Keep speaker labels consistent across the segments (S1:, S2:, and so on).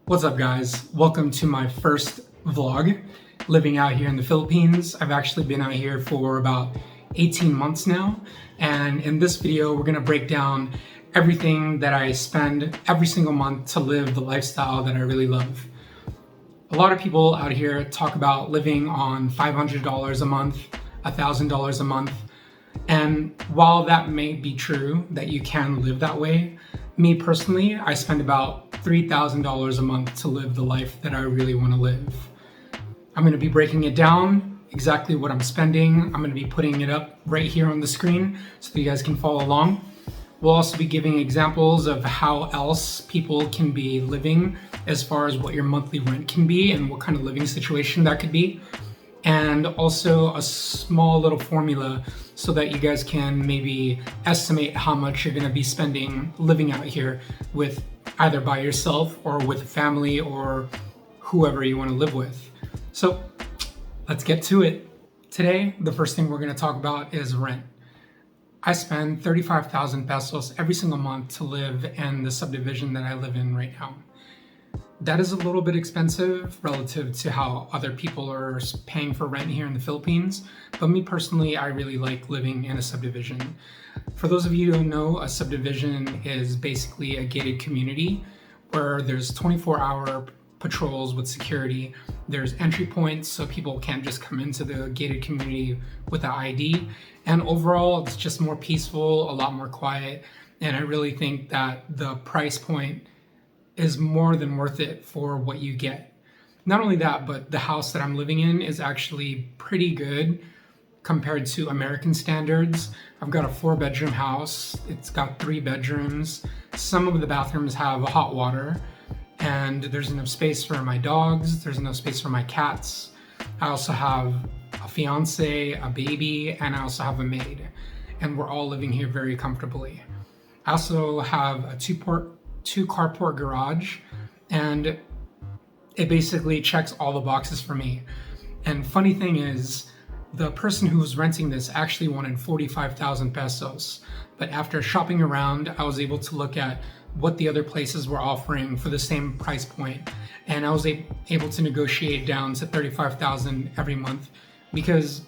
S1: What's up, guys? Welcome to my first vlog living out here in the Philippines. I've actually been out here for about 18 months now, and in this video we're gonna break down everything that I spend every single month to live the lifestyle that I really love. A lot of people out here talk about living on $500 a month, $1,000 a month, and while that may be true that you can live that way, me personally, I spend about $3,000 a month to live the life that I really want to live. I'm going to be breaking it down, exactly what I'm spending. I'm going to be putting it up right here on the screen so that you guys can follow along. We'll also be giving examples of how else people can be living as far as what your monthly rent can be and what kind of living situation that could be. And also a small little formula so that you guys can maybe estimate how much you're going to be spending living out here with either by yourself or with family or whoever you want to live with. So let's get to it. Today, the first thing we're going to talk about is rent. I spend 35,000 pesos every single month to live in the subdivision that I live in right now. That is a little bit expensive relative to how other people are paying for rent here in the Philippines, but me personally, I really like living in a subdivision. For those of you who don't know, a subdivision is basically a gated community where there's 24-hour patrols with security. There's entry points so people can't just come into the gated community with an ID. And overall, it's just more peaceful, a lot more quiet. And I really think that the price point is more than worth it for what you get. Not only that, but the house that I'm living in is actually pretty good compared to American standards. I've got a 4-bedroom house. It's got 3 bedrooms. Some of the bathrooms have hot water, and there's enough space for my dogs. There's enough space for my cats. I also have a fiance, a baby, and I also have a maid, and we're all living here very comfortably. I also have a two carport garage, and it basically checks all the boxes for me. And funny thing is, the person who was renting this actually wanted 45,000 pesos. But after shopping around, I was able to look at what the other places were offering for the same price point. And I was able to negotiate down to 35,000 every month because,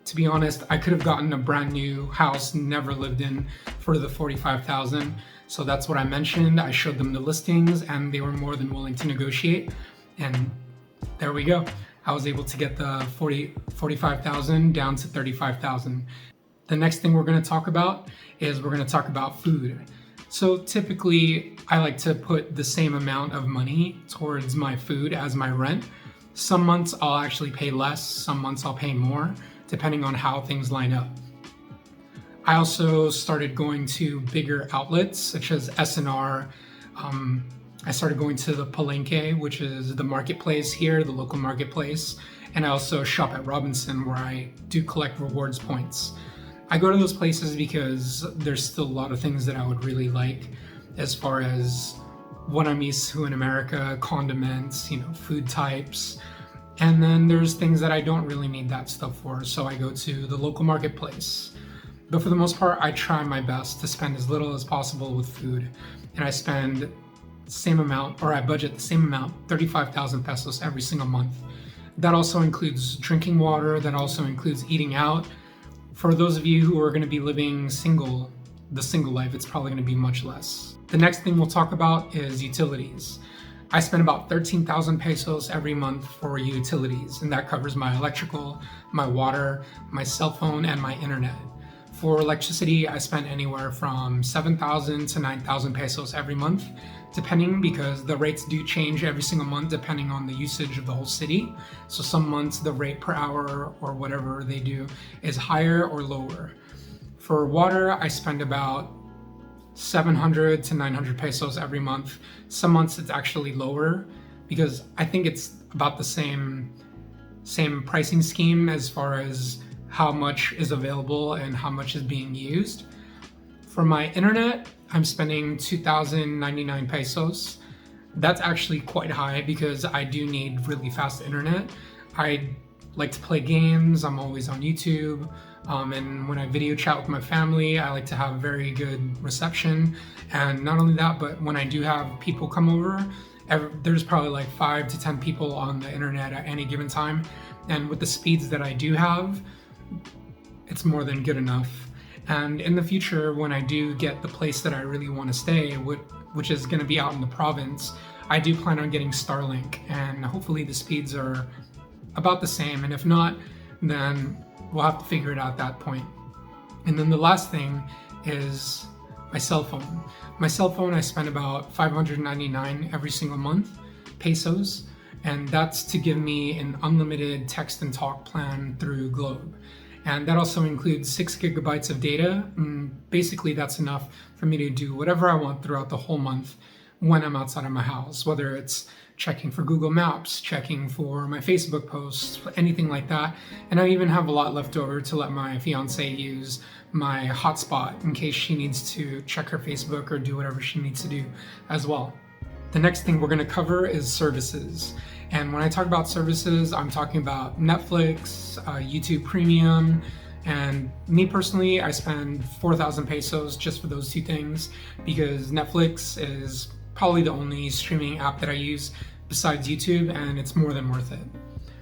S1: to be honest, I could have gotten a brand new house, never lived in, for the 45,000. So that's what I mentioned. I showed them the listings and they were more than willing to negotiate. And there we go. I was able to get the 45,000 down to 35,000. The next thing we're going to talk about is we're going to talk about food. So typically I like to put the same amount of money towards my food as my rent. Some months I'll actually pay less, some months I'll pay more, depending on how things line up. I also started going to bigger outlets such as S&R. I started going to the Palenque, which is the marketplace here, the local marketplace. And I also shop at Robinson, where I do collect rewards points. I go to those places because there's still a lot of things that I would really like as far as what I'm used to in America, condiments, food types. And then there's things that I don't really need that stuff for, so I go to the local marketplace. But for the most part, I try my best to spend as little as possible with food. And I spend the same amount, or I budget the same amount, 35,000 pesos every single month. That also includes drinking water, that also includes eating out. For those of you who are going to be living the single life, it's probably going to be much less. The next thing we'll talk about is utilities. I spend about 13,000 pesos every month for utilities, and that covers my electrical, my water, my cell phone, and my internet. For electricity, I spend anywhere from 7,000 to 9,000 pesos every month, depending, because the rates do change every single month depending on the usage of the whole city. So some months the rate per hour or whatever they do is higher or lower. For water, I spend about 700 to 900 pesos every month. Some months it's actually lower because I think it's about the same pricing scheme as far as how much is available and how much is being used. For my internet, I'm spending 2,099 pesos. That's actually quite high because I do need really fast internet. I like to play games, I'm always on YouTube, and when I video chat with my family, I like to have very good reception. And not only that, but when I do have people come over, there's probably like 5 to 10 people on the internet at any given time. And with the speeds that I do have, it's more than good enough. And in the future, when I do get the place that I really want to stay, which is going to be out in the province, I do plan on getting Starlink, and hopefully the speeds are about the same. And if not, then we'll have to figure it out at that point. And then the last thing is my cell phone. My cell phone, I spend about 599 every single month, pesos, and that's to give me an unlimited text and talk plan through Globe. And that also includes 6 gigabytes of data. Basically, that's enough for me to do whatever I want throughout the whole month when I'm outside of my house, whether it's checking for Google Maps, checking for my Facebook posts, anything like that. And I even have a lot left over to let my fiance use my hotspot in case she needs to check her Facebook or do whatever she needs to do as well. The next thing we're going to cover is services. And when I talk about services, I'm talking about Netflix, YouTube Premium, and me personally, I spend 4,000 pesos just for those 2 things because Netflix is probably the only streaming app that I use besides YouTube, and it's more than worth it.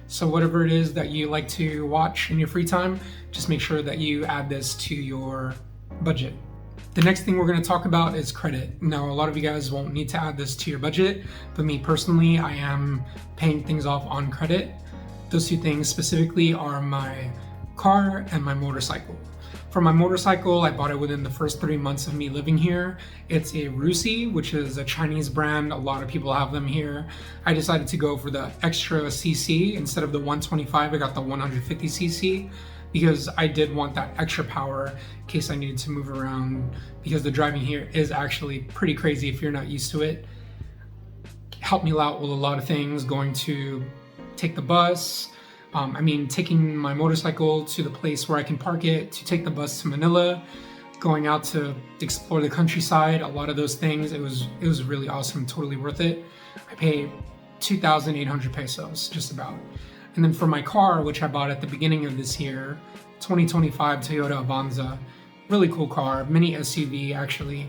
S1: So whatever it is that you like to watch in your free time, just make sure that you add this to your budget. The next thing we're going to talk about is credit. Now, a lot of you guys won't need to add this to your budget, but me personally, I am paying things off on credit. Those 2 things specifically are my car and my motorcycle. For my motorcycle, I bought it within the first 3 months of me living here. It's a Rusi, which is a Chinese brand. A lot of people have them here. I decided to go for the extra cc. Instead of the 125, I got the 150 cc because I did want that extra power in case I needed to move around, because the driving here is actually pretty crazy if you're not used to it. Helped me out with a lot of things, going to take the bus, taking my motorcycle to the place where I can park it, to take the bus to Manila, going out to explore the countryside, a lot of those things. It was really awesome, totally worth it. I paid 2,800 pesos, just about. And then for my car, which I bought at the beginning of this year, 2025 Toyota Avanza, really cool car, mini SUV actually.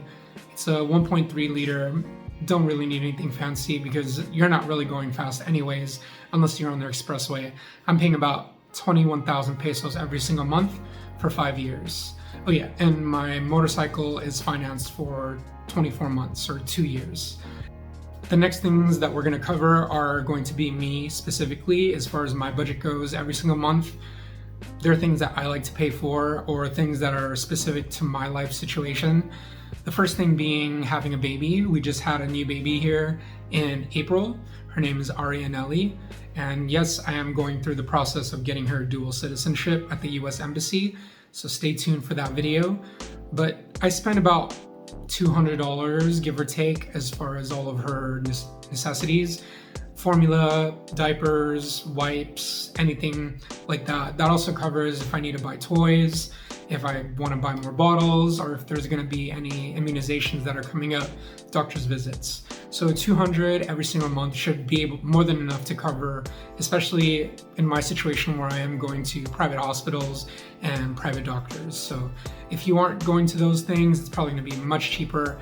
S1: It's a 1.3 liter. Don't really need anything fancy because you're not really going fast anyways, unless you're on the expressway. I'm paying about 21,000 pesos every single month for 5 years. Oh yeah, and my motorcycle is financed for 24 months or 2 years. The next things that we're going to cover are going to be me specifically as far as my budget goes every single month. There are things that I like to pay for or things that are specific to my life situation. The first thing being having a baby. We just had a new baby here in April. Her name is Arianelli. And yes, I am going through the process of getting her dual citizenship at the US Embassy. So stay tuned for that video. But I spent about $200, give or take, as far as all of her necessities. Formula, diapers, wipes, anything like that. That also covers if I need to buy toys, if I want to buy more bottles, or if there's going to be any immunizations that are coming up, doctor's visits. So 200 every single month should be more than enough to cover, especially in my situation where I am going to private hospitals and private doctors. So if you aren't going to those things, it's probably going to be much cheaper.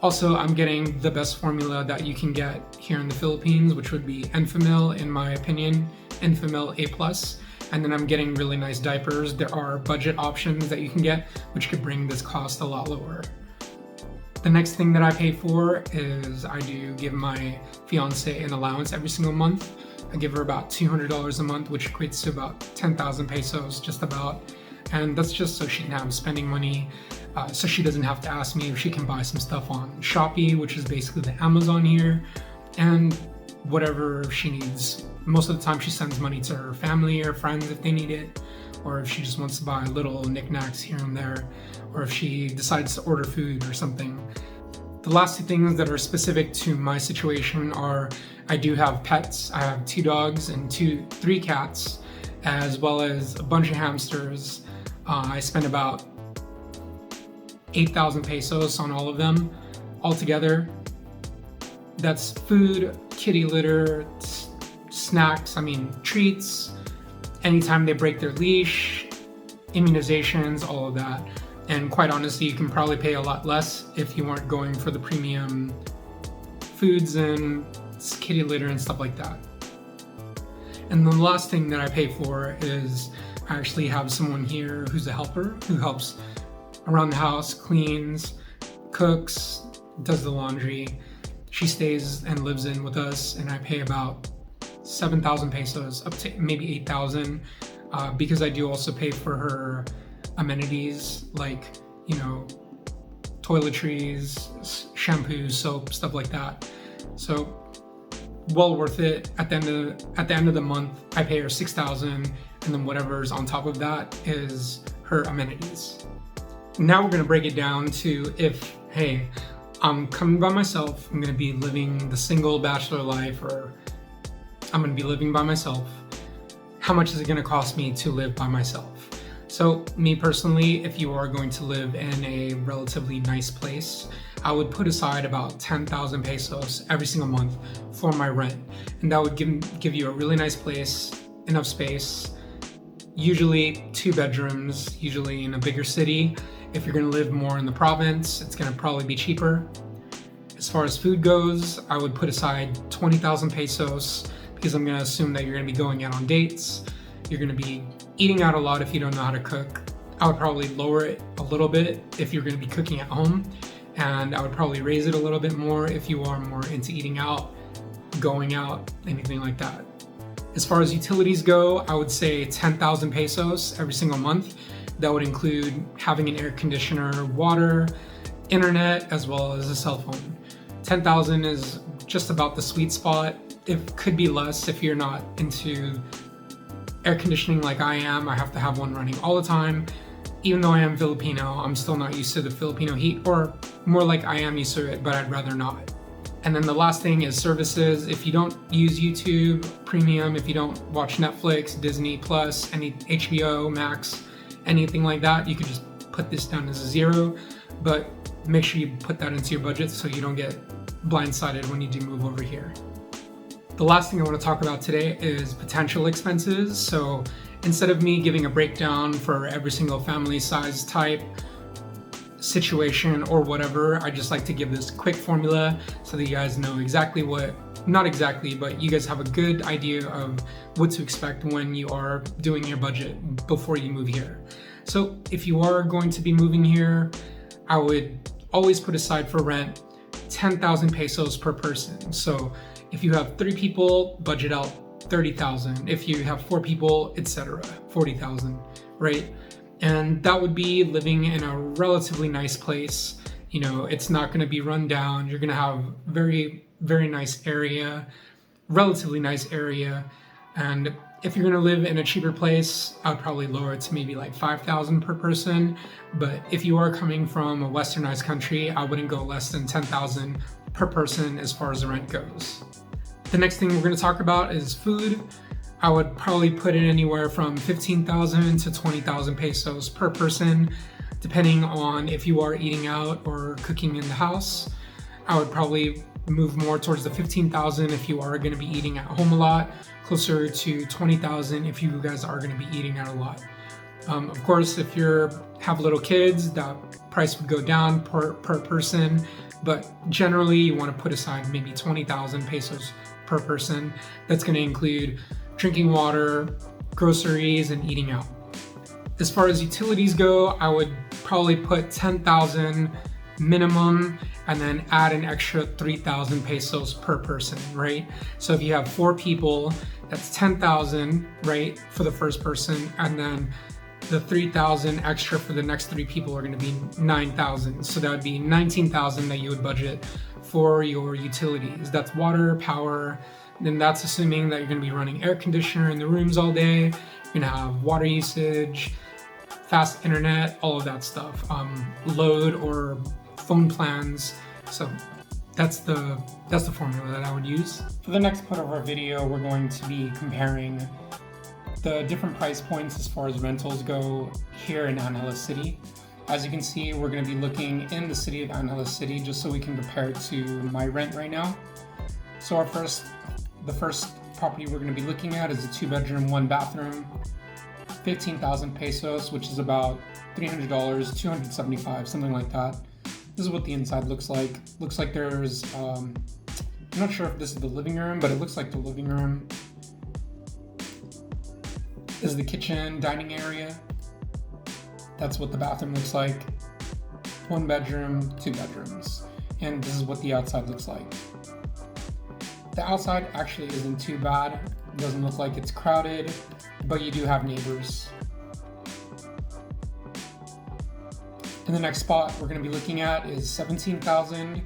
S1: Also, I'm getting the best formula that you can get here in the Philippines, which would be Enfamil, in my opinion, Enfamil A+. And then I'm getting really nice diapers. There are budget options that you can get, which could bring this cost a lot lower. The next thing that I pay for is I do give my fiance an allowance every single month. I give her about $200 a month, which equates to about 10,000 pesos, just about. And that's just so she can have spending money, so she doesn't have to ask me if she can buy some stuff on Shopee, which is basically the Amazon here, and whatever she needs. Most of the time she sends money to her family or friends if they need it, or if she just wants to buy little knickknacks here and there, or if she decides to order food or something. The last 2 things that are specific to my situation are I do have pets. I have 2 dogs and 3 cats, as well as a bunch of hamsters. I spend about 8,000 pesos on all of them altogether. That's food, kitty litter, snacks, treats, anytime they break their leash, immunizations, all of that. And quite honestly, you can probably pay a lot less if you weren't going for the premium foods and kitty litter and stuff like that. And the last thing that I pay for is I actually have someone here who's a helper who helps around the house, cleans, cooks, does the laundry. She stays and lives in with us, and I pay about 7,000 pesos, up to maybe 8,000, because I do also pay for her amenities like, you know, toiletries, shampoo, soap, stuff like that. So well worth it. At the end of the month, I pay her 6,000, and then whatever's on top of that is her amenities. Now we're gonna break it down to if, hey, I'm coming by myself, I'm gonna be living the single bachelor life, or I'm gonna be living by myself, how much is it gonna cost me to live by myself? So me personally, if you are going to live in a relatively nice place, I would put aside about 10,000 pesos every single month for my rent. And that would give you a really nice place, enough space, usually 2 bedrooms, usually in a bigger city. If you're gonna live more in the province, it's gonna probably be cheaper. As far as food goes, I would put aside 20,000 pesos because I'm gonna assume that you're gonna be going out on dates. You're gonna be eating out a lot if you don't know how to cook. I would probably lower it a little bit if you're gonna be cooking at home. And I would probably raise it a little bit more if you are more into eating out, going out, anything like that. As far as utilities go, I would say 10,000 pesos every single month. That would include having an air conditioner, water, internet, as well as a cell phone. 10,000 is just about the sweet spot. It could be less if you're not into air conditioning like I am. I have to have one running all the time. Even though I am Filipino, I'm still not used to the Filipino heat, or more like I am used to it, but I'd rather not. And then the last thing is services. If you don't use YouTube Premium, if you don't watch Netflix, Disney Plus, any HBO Max, anything like that, you could just put this down as a 0, but make sure you put that into your budget so you don't get blindsided when you do move over here. The last thing I want to talk about today is potential expenses. So instead of me giving a breakdown for every single family size, type, situation, or whatever, I just like to give this quick formula so that you guys know exactly what, not exactly, but you guys have a good idea of what to expect when you are doing your budget before you move here. So if you are going to be moving here, I would always put aside for rent 10,000 pesos per person. So if you have 3 people, budget out 30,000. If you have 4 people, etc., 40,000, right? And that would be living in a relatively nice place. You know, it's not going to be run down. You're going to have very, very nice area, relatively nice area. And if you're going to live in a cheaper place, I'd probably lower it to maybe like 5,000 per person. But if you are coming from a westernized country, I wouldn't go less than 10,000 per person as far as the rent goes. The next thing we're going to talk about is food. I would probably put it anywhere from 15,000 to 20,000 pesos per person, depending on if you are eating out or cooking in the house. I would probably move more towards the 15,000 if you are going to be eating at home a lot, closer to 20,000 if you guys are going to be eating out a lot. Of course, if you have little kids, that price would go down per person, but generally you want to put aside maybe 20,000 pesos per person. That's going to include drinking water, groceries, and eating out. As far as utilities go, I would probably put 10,000 minimum and then add an extra 3,000 pesos per person, right? So if you have 4 people, that's 10,000, right, for the first person, and then the 3,000 extra for the next 3 people are going to be 9,000. So that would be 19,000 that you would budget for your utilities. That's water, power. Then that's assuming that you're going to be running air conditioner in the rooms all day. You're going to have water usage, fast internet, all of that stuff. Load or phone plans. So that's the formula that I would use. For the next part of our video, we're going to be comparing the different price points as far as rentals go here in Angeles City. As you can see, we're going to be looking in the city of Angeles City just so we can compare it to my rent right now. So the first property we're going to be looking at is a 2-bedroom, 1-bathroom, 15,000 pesos, which is about $300, $275, something like that. This is what the inside looks like. Looks like there's I'm not sure if this is the living room, but it looks like the living room. This is the kitchen, dining area. That's what the bathroom looks like. 1 bedroom, 2 bedrooms. And this is what the outside looks like. The outside actually isn't too bad. It doesn't look like it's crowded, but you do have neighbors. And the next spot we're going to be looking at is $17,000.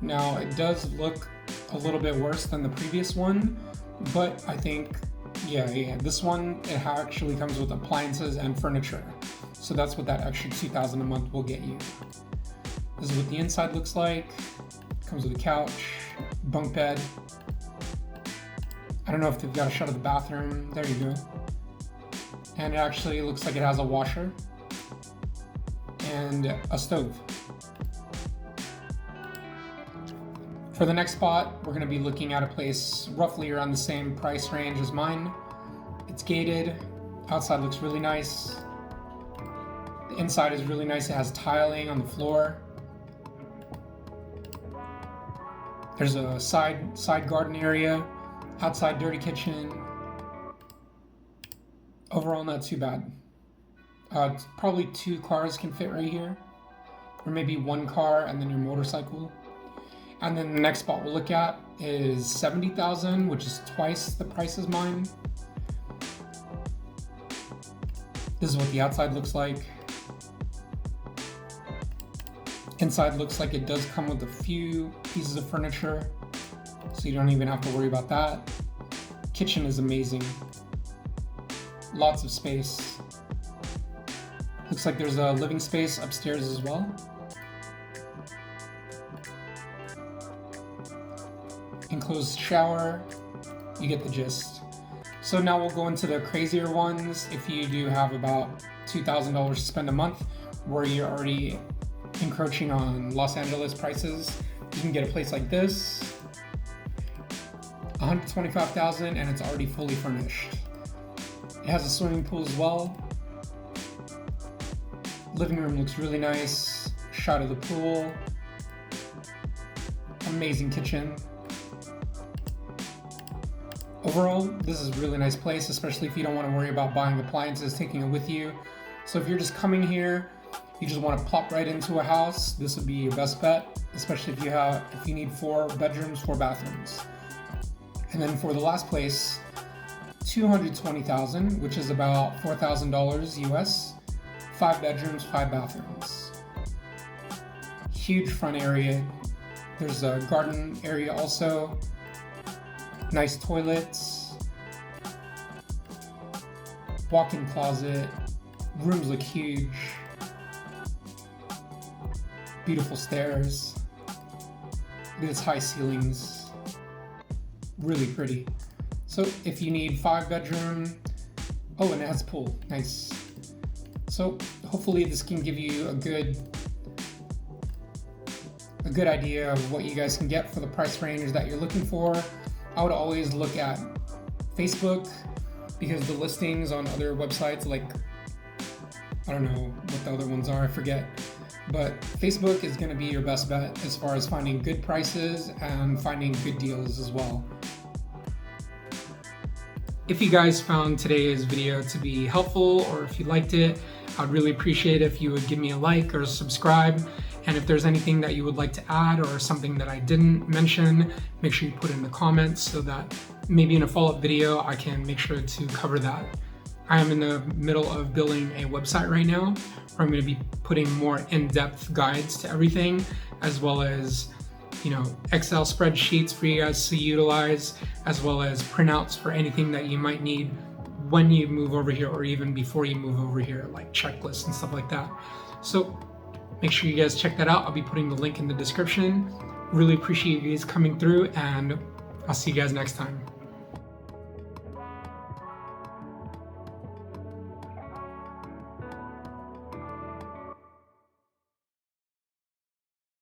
S1: Now it does look a little bit worse than the previous one, but I think, yeah, this one, it actually comes with appliances and furniture. So that's what that extra $2,000 a month will get you. This is what the inside looks like. Comes with a couch, bunk bed. I don't know if they've got a shot of the bathroom. There you go. And it actually looks like it has a washer and a stove. For the next spot, we're going to be looking at a place roughly around the same price range as mine. It's gated. Outside looks really nice. The inside is really nice. It has tiling on the floor. There's a side garden area, outside dirty kitchen. Overall, not too bad. Probably 2 cars can fit right here, or maybe 1 car and then your motorcycle. And then the next spot we'll look at is $70,000, which is twice the price as mine. This is what the outside looks like. Inside looks like it does come with a few pieces of furniture, so you don't even have to worry about that. Kitchen is amazing. Lots of space. Looks like there's a living space upstairs as well. Enclosed shower. You get the gist. So now we'll go into the crazier ones. If you do have about $2,000 to spend a month, where you're already encroaching on Los Angeles prices, you can get a place like this. $125,000 and it's already fully furnished. It has a swimming pool as well. Living room looks really nice. Shot of the pool. Amazing kitchen. Overall, this is a really nice place, especially if you don't want to worry about buying appliances, taking it with you. So if you're just coming here, you just want to plop right into a house, this would be your best bet, especially if you need 4 bedrooms, 4 bathrooms. And then for the last place, $220,000, which is about $4,000 US, 5 bedrooms, 5 bathrooms. Huge front area. There's a garden area also. Nice toilets. Walk-in closet. Rooms look huge. Beautiful stairs. Look at its high ceilings. Really pretty. So if you need 5 bedroom, oh, and it has a pool. Nice. So hopefully this can give you a good idea of what you guys can get for the price range that you're looking for. I would always look at Facebook, because the listings on other websites, like, I don't know what the other ones are, I forget. But Facebook is going to be your best bet as far as finding good prices and finding good deals as well. If you guys found today's video to be helpful, or if you liked it, I'd really appreciate it if you would give me a like or subscribe. And if there's anything that you would like to add or something that I didn't mention, make sure you put it in the comments so that maybe in a follow-up video, I can make sure to cover that. I am in the middle of building a website right now where I'm going to be putting more in-depth guides to everything, as well as, Excel spreadsheets for you guys to utilize, as well as printouts for anything that you might need when you move over here or even before you move over here, like checklists and stuff like that. So make sure you guys check that out. I'll be putting the link in the description. Really appreciate you guys coming through, and I'll see you guys next time.